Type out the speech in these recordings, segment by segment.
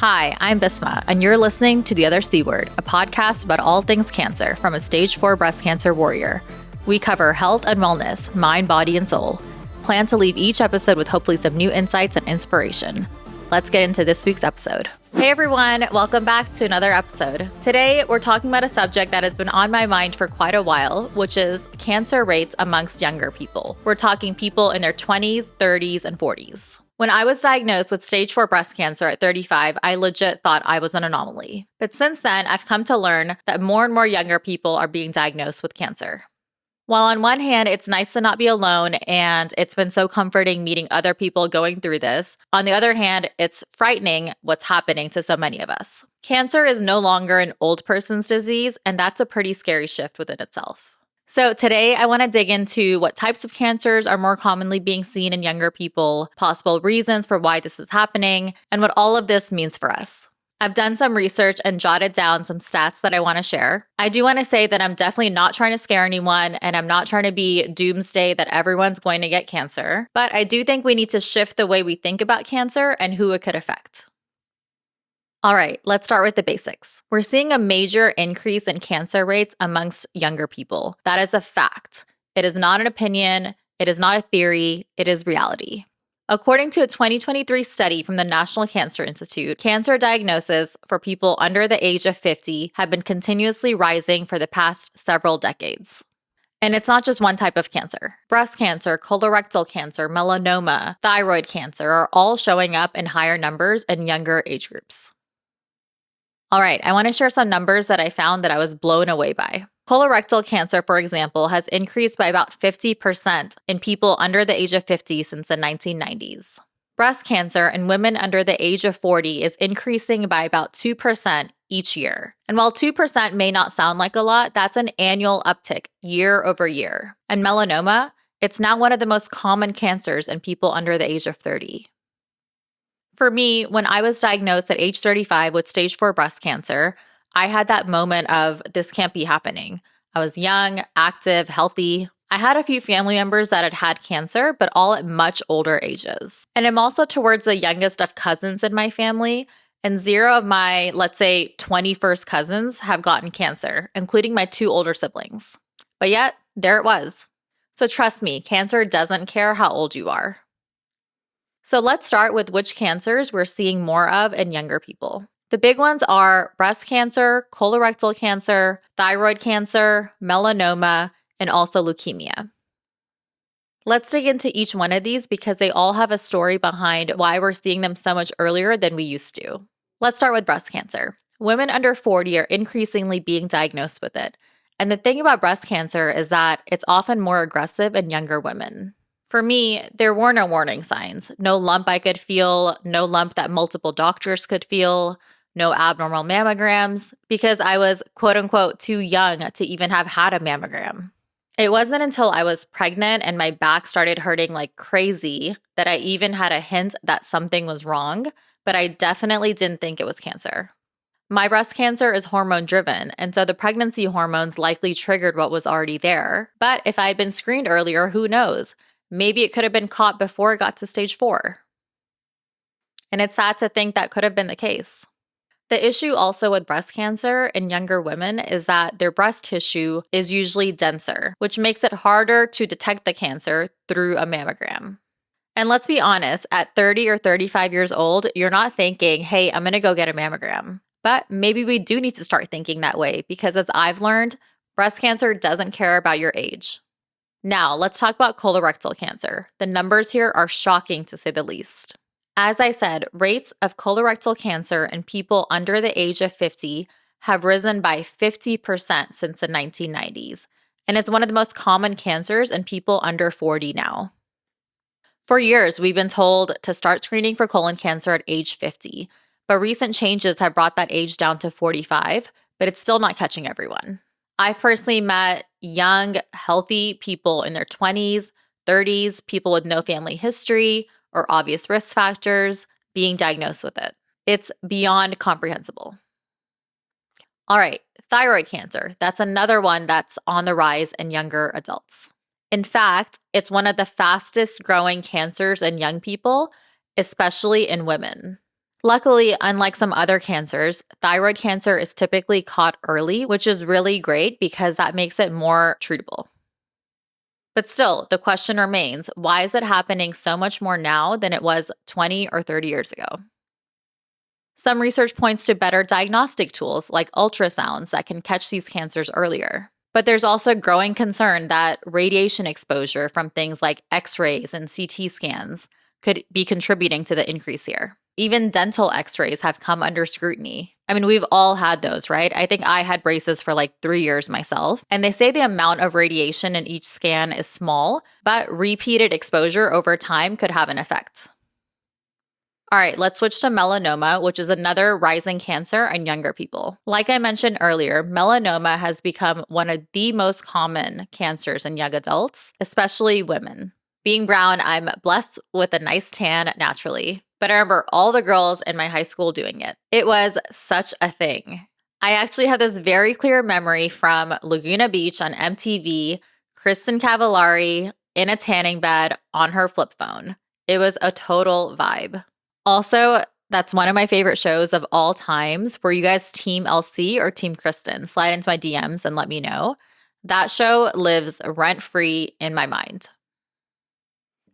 Hi, I'm Bisma, and you're listening to The Other C Word, a podcast about all things cancer from a stage 4 breast cancer warrior. We cover health and wellness, mind, body, and soul. Plan to leave each episode with hopefully some new insights and inspiration. Let's get into this week's episode. Hey everyone, welcome back to another episode. Today, we're talking about a subject that has been on my mind for quite a while, which is cancer rates amongst younger people. We're talking people in their 20s, 30s, and 40s. When I was diagnosed with stage 4 breast cancer at 35, I legit thought I was an anomaly. But since then, I've come to learn that more and more younger people are being diagnosed with cancer. While on one hand, it's nice to not be alone, and it's been so comforting meeting other people going through this, on the other hand, it's frightening what's happening to so many of us. Cancer is no longer an old person's disease, and that's a pretty scary shift within itself. So today, I want to dig into what types of cancers are more commonly being seen in younger people, possible reasons for why this is happening, and what all of this means for us. I've done some research and jotted down some stats that I want to share. I do want to say that I'm definitely not trying to scare anyone, and I'm not trying to be doomsday that everyone's going to get cancer, but I do think we need to shift the way we think about cancer and who it could affect. All right, let's start with the basics. We're seeing a major increase in cancer rates amongst younger people. That is a fact. It is not an opinion. It is not a theory. It is reality. According to a 2023 study from the National Cancer Institute, cancer diagnoses for people under the age of 50 have been continuously rising for the past several decades. And it's not just one type of cancer. Breast cancer, colorectal cancer, melanoma, thyroid cancer are all showing up in higher numbers in younger age groups. All right, I want to share some numbers that I found that I was blown away by. Colorectal cancer, for example, has increased by about 50% in people under the age of 50 since the 1990s. Breast cancer in women under the age of 40 is increasing by about 2% each year. And while 2% may not sound like a lot, that's an annual uptick year over year. And melanoma, it's now one of the most common cancers in people under the age of 30. For me, when I was diagnosed at age 35 with stage 4 breast cancer, I had that moment of this can't be happening. I was young, active, healthy. I had a few family members that had had cancer, but all at much older ages. And I'm also towards the youngest of cousins in my family, and 0 of my, let's say, 21st cousins have gotten cancer, including my 2 older siblings. But yet, there it was. So trust me, cancer doesn't care how old you are. So let's start with which cancers we're seeing more of in younger people. The big ones are breast cancer, colorectal cancer, thyroid cancer, melanoma, and also leukemia. Let's dig into each one of these because they all have a story behind why we're seeing them so much earlier than we used to. Let's start with breast cancer. Women under 40 are increasingly being diagnosed with it. And the thing about breast cancer is that it's often more aggressive in younger women. For me, there were no warning signs. No lump I could feel, no lump that multiple doctors could feel, no abnormal mammograms, because I was quote unquote too young to even have had a mammogram. It wasn't until I was pregnant and my back started hurting like crazy that I even had a hint that something was wrong, but I definitely didn't think it was cancer. My breast cancer is hormone driven, and so the pregnancy hormones likely triggered what was already there. But if I had been screened earlier, who knows? Maybe it could have been caught before it got to stage 4. And it's sad to think that could have been the case. The issue also with breast cancer in younger women is that their breast tissue is usually denser, which makes it harder to detect the cancer through a mammogram. And let's be honest, at 30 or 35 years old, you're not thinking, hey, I'm going to go get a mammogram. But maybe we do need to start thinking that way because as I've learned, breast cancer doesn't care about your age. Now, let's talk about colorectal cancer. The numbers here are shocking to say the least. As I said, rates of colorectal cancer in people under the age of 50 have risen by 50% since the 1990s, and it's one of the most common cancers in people under 40 now. For years, we've been told to start screening for colon cancer at age 50, but recent changes have brought that age down to 45, but it's still not catching everyone. I've personally met young, healthy people in their 20s, 30s, people with no family history or obvious risk factors being diagnosed with it. It's beyond comprehensible. All right, thyroid cancer. That's another one that's on the rise in younger adults. In fact, it's one of the fastest growing cancers in young people, especially in women. Luckily, unlike some other cancers, thyroid cancer is typically caught early, which is really great because that makes it more treatable. But still, the question remains, why is it happening so much more now than it was 20 or 30 years ago? Some research points to better diagnostic tools like ultrasounds that can catch these cancers earlier. But there's also growing concern that radiation exposure from things like X-rays and CT scans could be contributing to the increase here. Even dental X-rays have come under scrutiny. I mean, we've all had those, right? I think I had braces for like 3 years myself. And they say the amount of radiation in each scan is small, but repeated exposure over time could have an effect. All right, let's switch to melanoma, which is another rising cancer in younger people. Like I mentioned earlier, melanoma has become one of the most common cancers in young adults, especially women. Being brown, I'm blessed with a nice tan naturally, but I remember all the girls in my high school doing it. It was such a thing. I actually have this very clear memory from Laguna Beach on MTV, Kristen Cavallari in a tanning bed on her flip phone. It was a total vibe. Also, that's one of my favorite shows of all times. Were you guys Team LC or Team Kristen? Slide into my DMs and let me know. That show lives rent-free in my mind.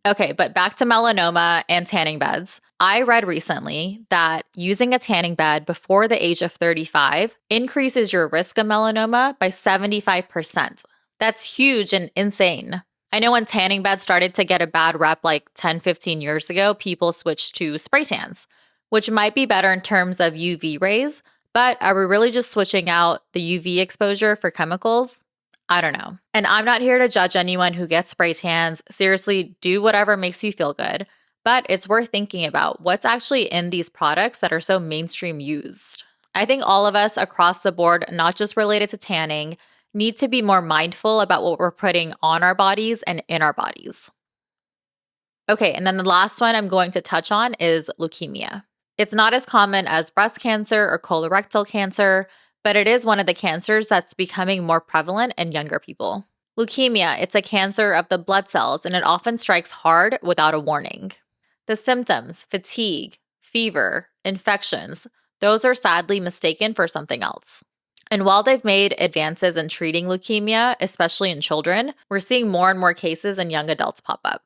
Okay, but back to melanoma and tanning beds. I read recently that using a tanning bed before the age of 35 increases your risk of melanoma by 75%. That's huge and insane. I know when tanning beds started to get a bad rep like 10, 15 years ago, people switched to spray tans, which might be better in terms of UV rays, but are we really just switching out the UV exposure for chemicals? I don't know. And I'm not here to judge anyone who gets spray tans. Seriously, do whatever makes you feel good. But it's worth thinking about what's actually in these products that are so mainstream used. I think all of us across the board, not just related to tanning, need to be more mindful about what we're putting on our bodies and in our bodies. Okay, and then the last one I'm going to touch on is leukemia. It's not as common as breast cancer or colorectal cancer, but it is one of the cancers that's becoming more prevalent in younger people. Leukemia, it's a cancer of the blood cells, and it often strikes hard without a warning. The symptoms, fatigue, fever, infections, those are sadly mistaken for something else. And while they've made advances in treating leukemia, especially in children, we're seeing more and more cases in young adults pop up.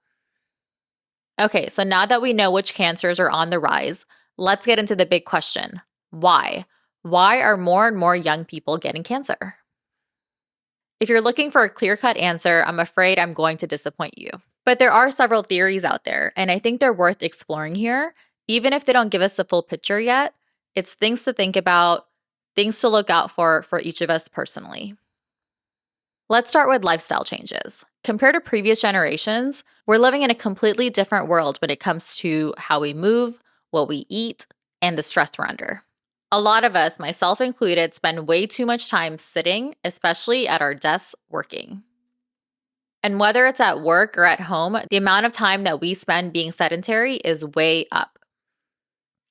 Okay, so now that we know which cancers are on the rise, let's get into the big question. Why? Why are more and more young people getting cancer? If you're looking for a clear-cut answer, I'm afraid I'm going to disappoint you. But there are several theories out there, and I think they're worth exploring here. Even if they don't give us the full picture yet, it's things to think about, things to look out for each of us personally. Let's start with lifestyle changes. Compared to previous generations, we're living in a completely different world when it comes to how we move, what we eat, and the stress we're under. A lot of us, myself included, spend way too much time sitting, especially at our desks working. And whether it's at work or at home, the amount of time that we spend being sedentary is way up.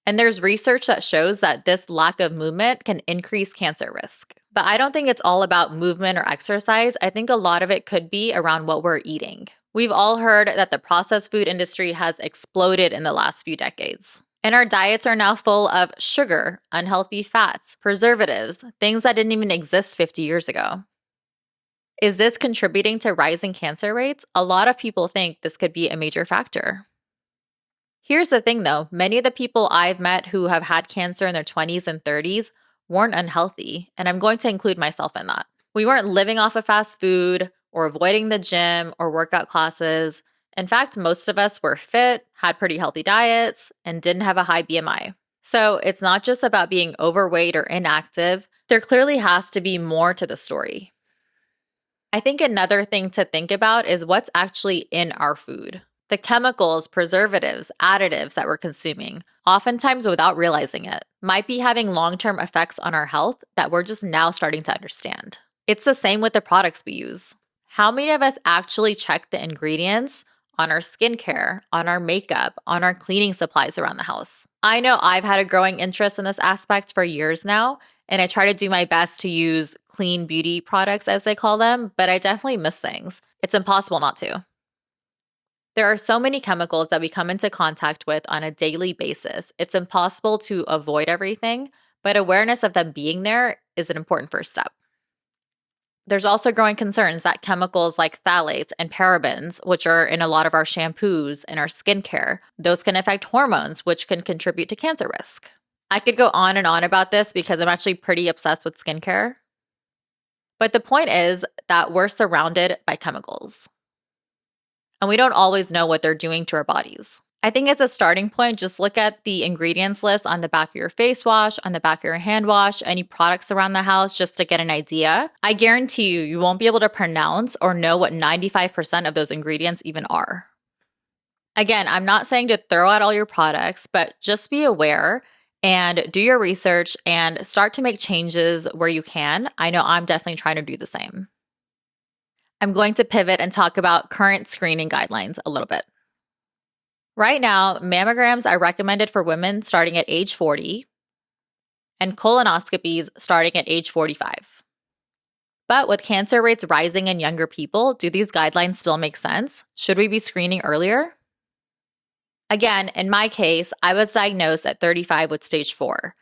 And there's research that shows that this lack of movement can increase cancer risk. But I don't think it's all about movement or exercise. I think a lot of it could be around what we're eating. We've all heard that the processed food industry has exploded in the last few decades. And our diets are now full of sugar, unhealthy fats, preservatives, things that didn't even exist 50 years ago. Is this contributing to rising cancer rates? A lot of people think this could be a major factor. Here's the thing though, many of the people I've met who have had cancer in their 20s and 30s weren't unhealthy, and I'm going to include myself in that. We weren't living off of fast food or avoiding the gym or workout classes. In fact, most of us were fit, had pretty healthy diets, and didn't have a high BMI. So it's not just about being overweight or inactive. There clearly has to be more to the story. I think another thing to think about is what's actually in our food. The chemicals, preservatives, additives that we're consuming, oftentimes without realizing it, might be having long-term effects on our health that we're just now starting to understand. It's the same with the products we use. How many of us actually check the ingredients on our skincare, on our makeup, on our cleaning supplies around the house? I know I've had a growing interest in this aspect for years now, and I try to do my best to use clean beauty products, as they call them, but I definitely miss things. It's impossible not to. There are so many chemicals that we come into contact with on a daily basis. It's impossible to avoid everything, but awareness of them being there is an important first step. There's also growing concerns that chemicals like phthalates and parabens, which are in a lot of our shampoos and our skincare, those can affect hormones, which can contribute to cancer risk. I could go on and on about this because I'm actually pretty obsessed with skincare. But the point is that we're surrounded by chemicals. And we don't always know what they're doing to our bodies. I think as a starting point, just look at the ingredients list on the back of your face wash, on the back of your hand wash, any products around the house, just to get an idea. I guarantee you won't be able to pronounce or know what 95% of those ingredients even are. Again, I'm not saying to throw out all your products, but just be aware and do your research and start to make changes where you can. I know I'm definitely trying to do the same. I'm going to pivot and talk about current screening guidelines a little bit. Right now, mammograms are recommended for women starting at age 40 and colonoscopies starting at age 45. But with cancer rates rising in younger people, do these guidelines still make sense? Should we be screening earlier? Again, in my case, I was diagnosed at 35 with stage 4.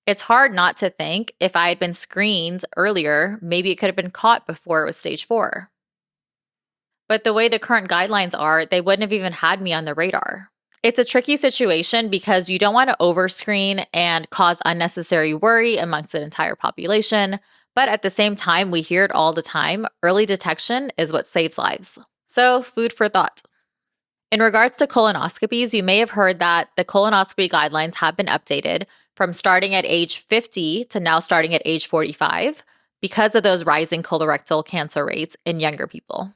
It's hard not to think if I had been screened earlier, maybe it could have been caught before it was stage 4. But the way the current guidelines are, they wouldn't have even had me on the radar. It's a tricky situation because you don't want to overscreen and cause unnecessary worry amongst an entire population. But at the same time, we hear it all the time. Early detection is what saves lives. So, food for thought. In regards to colonoscopies, you may have heard that the colonoscopy guidelines have been updated from starting at age 50 to now starting at age 45 because of those rising colorectal cancer rates in younger people.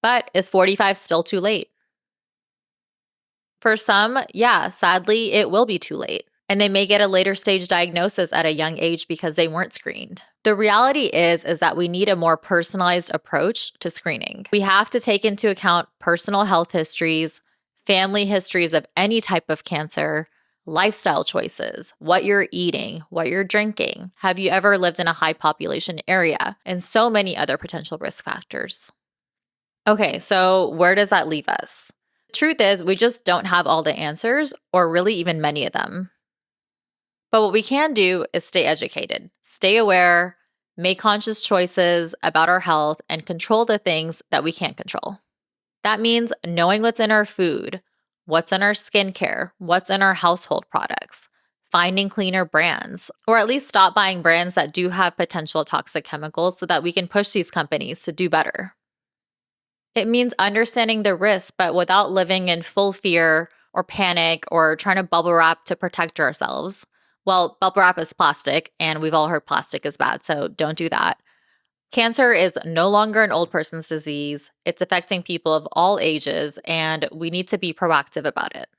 But is 45 still too late? For some, yeah, sadly, it will be too late. And they may get a later stage diagnosis at a young age because they weren't screened. The reality is that we need a more personalized approach to screening. We have to take into account personal health histories, family histories of any type of cancer, lifestyle choices, what you're eating, what you're drinking, have you ever lived in a high population area, and so many other potential risk factors. Okay, so where does that leave us? The truth is, we just don't have all the answers, or really even many of them. But what we can do is stay educated, stay aware, make conscious choices about our health, and control the things that we can't control. That means knowing what's in our food, what's in our skincare, what's in our household products, finding cleaner brands, or at least stop buying brands that do have potential toxic chemicals so that we can push these companies to do better. It means understanding the risk, but without living in full fear or panic or trying to bubble wrap to protect ourselves. Well, bubble wrap is plastic, and we've all heard plastic is bad, so don't do that. Cancer is no longer an old person's disease. It's affecting people of all ages, and we need to be proactive about it.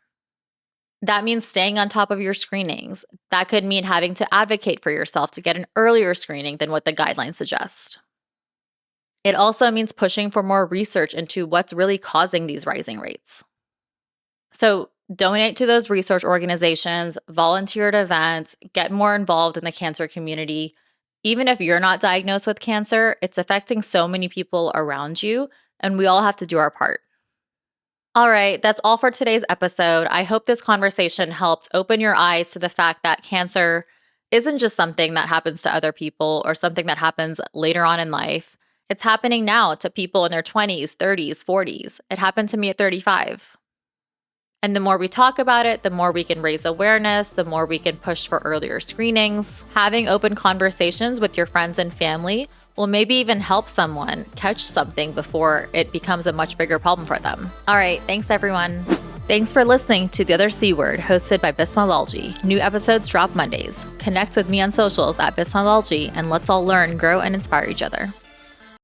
That means staying on top of your screenings. That could mean having to advocate for yourself to get an earlier screening than what the guidelines suggest. It also means pushing for more research into what's really causing these rising rates. So donate to those research organizations, volunteer at events, get more involved in the cancer community. Even if you're not diagnosed with cancer, it's affecting so many people around you, and we all have to do our part. All right, that's all for today's episode. I hope this conversation helped open your eyes to the fact that cancer isn't just something that happens to other people or something that happens later on in life. It's happening now to people in their 20s, 30s, 40s. It happened to me at 35. And the more we talk about it, the more we can raise awareness, the more we can push for earlier screenings. Having open conversations with your friends and family will maybe even help someone catch something before it becomes a much bigger problem for them. All right, thanks everyone. Thanks for listening to The Other C Word, hosted by Bisma. New episodes drop Mondays. Connect with me on socials at Bisma, and let's all learn, grow, and inspire each other.